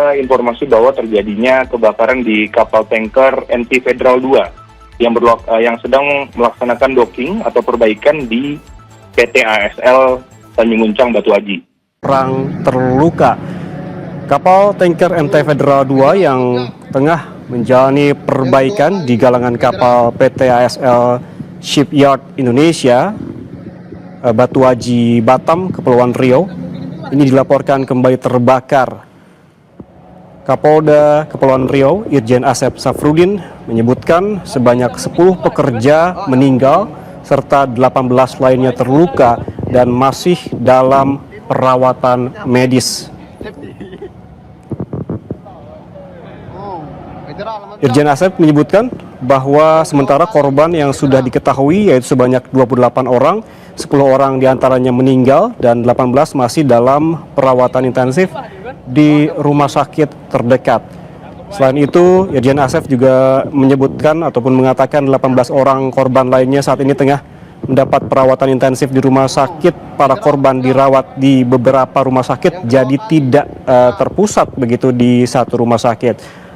ada informasi bahwa terjadinya kebakaran di kapal tanker MT Federal 2 yang sedang melaksanakan docking atau perbaikan di PT ASL Tanjung Uncang Batu Aji. Orang terluka. Kapal tanker MT Federal 2 yang tengah menjalani perbaikan di galangan kapal PT ASL Shipyard Indonesia Batu Aji Batam, Kepulauan Riau, ini dilaporkan kembali terbakar. Kapolda Kepulauan Riau, Irjen Asep Safrudin, menyebutkan sebanyak 10 pekerja meninggal serta 18 lainnya terluka dan masih dalam perawatan medis. Irjen Asep menyebutkan bahwa sementara korban yang sudah diketahui yaitu sebanyak 28 orang, 10 orang diantaranya meninggal dan 18 masih dalam perawatan intensif di rumah sakit terdekat. Selain itu, Irjen Asep juga menyebutkan ataupun mengatakan 18 orang korban lainnya saat ini tengah mendapat perawatan intensif di rumah sakit. Para korban dirawat di beberapa rumah sakit, jadi tidak terpusat begitu di satu rumah sakit.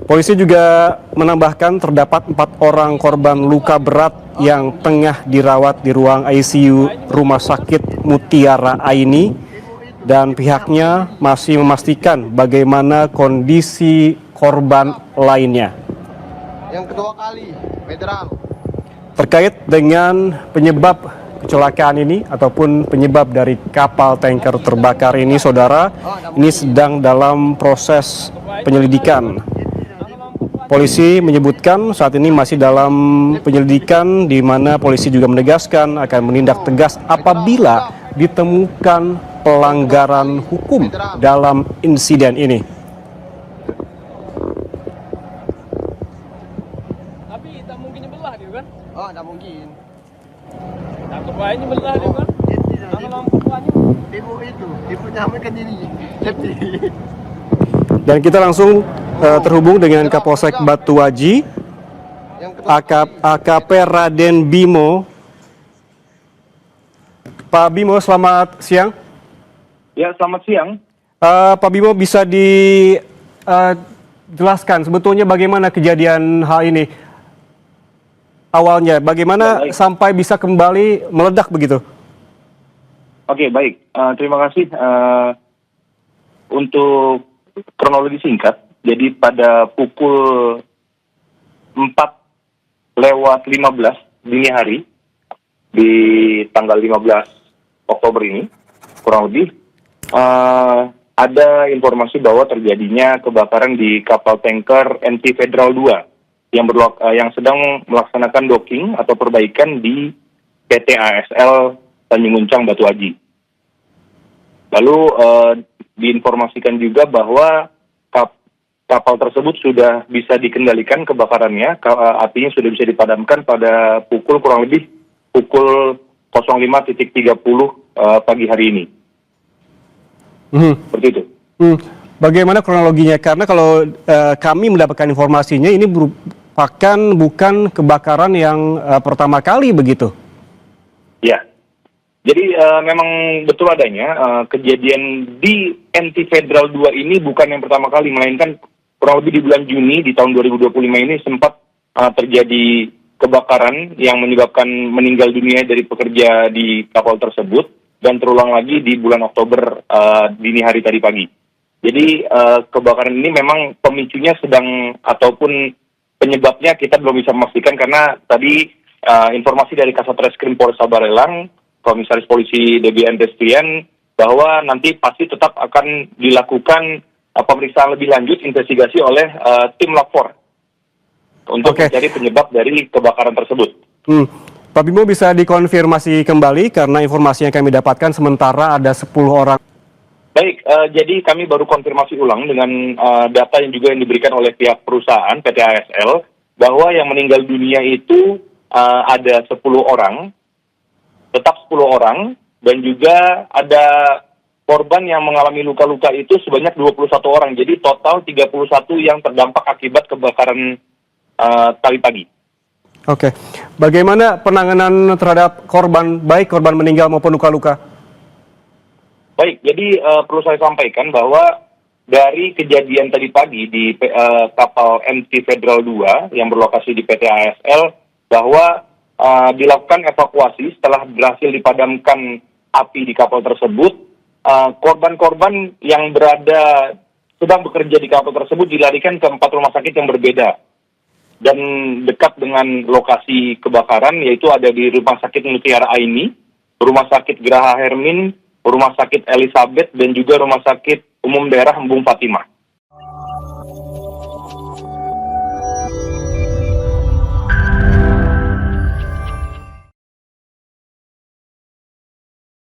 Polisi juga menambahkan terdapat 4 orang korban luka berat yang tengah dirawat di ruang ICU Rumah Sakit Mutiara Aini dan pihaknya masih memastikan bagaimana kondisi korban lainnya. Yang kedua kali, Federal. Terkait dengan penyebab kecelakaan ini ataupun penyebab dari kapal tanker terbakar ini, saudara, ini sedang dalam proses penyelidikan. Polisi menyebutkan saat ini masih dalam penyelidikan, di mana polisi juga menegaskan akan menindak tegas apabila ditemukan pelanggaran hukum dalam insiden ini. Tapi tak mungkin nyebelah dia kan? Oh, tak mungkin. Takut baik nyebelah dia kan? Kalau lampu banyak. Ibu nyamakan diri. Safety. Dan kita langsung terhubung dengan Kapolsek Batu Aji, AKP Raden Bimo. Pak Bimo, selamat siang. Ya, selamat siang. Pak Bimo, bisa dijelaskan sebetulnya bagaimana kejadian hal ini awalnya? Bagaimana sampai bisa kembali meledak begitu? Oke, baik. Terima kasih. Untuk kronologi singkat, jadi pada pukul 4:15 dini hari di tanggal 15 Oktober ini, kurang lebih, ada informasi bahwa terjadinya kebakaran di kapal tanker MT Federal 2 yang sedang melaksanakan docking atau perbaikan di PT ASL Tanjung Uncang Batu Aji. Lalu diinformasikan juga bahwa kapal tersebut sudah bisa dikendalikan kebakarannya, apinya sudah bisa dipadamkan pada kurang lebih pukul 05.30 pagi hari ini. Seperti itu. Bagaimana kronologinya? Karena kalau kami mendapatkan informasinya ini merupakan bukan kebakaran yang pertama kali begitu. Ya. Jadi memang betul adanya kejadian di MT Federal 2 ini bukan yang pertama kali, melainkan kurang lebih di bulan Juni di tahun 2025 ini sempat terjadi kebakaran yang menyebabkan meninggal dunia dari pekerja di kapal tersebut dan terulang lagi di bulan Oktober dini hari tadi pagi. Jadi kebakaran ini memang pemicunya ataupun penyebabnya kita belum bisa memastikan karena tadi informasi dari Kasat Reskrim Polres Barelang, Komisaris Polisi DBN Destian, bahwa nanti pasti tetap akan dilakukan pemeriksaan lebih lanjut, investigasi oleh tim lapor untuk mencari penyebab dari kebakaran tersebut. Pak Bimo, bisa dikonfirmasi kembali karena informasi yang kami dapatkan sementara ada 10 orang. Baik, jadi kami baru konfirmasi ulang dengan data yang juga yang diberikan oleh pihak perusahaan PT ASL, bahwa yang meninggal dunia itu ada 10 orang, tetap 10 orang, dan juga ada korban yang mengalami luka-luka itu sebanyak 21 orang. Jadi total 31 yang terdampak akibat kebakaran tadi pagi. Oke. Bagaimana penanganan terhadap korban, baik korban meninggal maupun luka-luka? Baik, jadi perlu saya sampaikan bahwa dari kejadian tadi pagi di kapal MT Federal 2 yang berlokasi di PT ASL, bahwa dilakukan evakuasi setelah berhasil dipadamkan api di kapal tersebut. Korban-korban yang sedang bekerja di kapal tersebut dilarikan ke 4 rumah sakit yang berbeda dan dekat dengan lokasi kebakaran, yaitu ada di Rumah Sakit Mutiara Aini, Rumah Sakit Geraha Hermin, Rumah Sakit Elizabeth, dan juga Rumah Sakit Umum Daerah Embung Fatimah.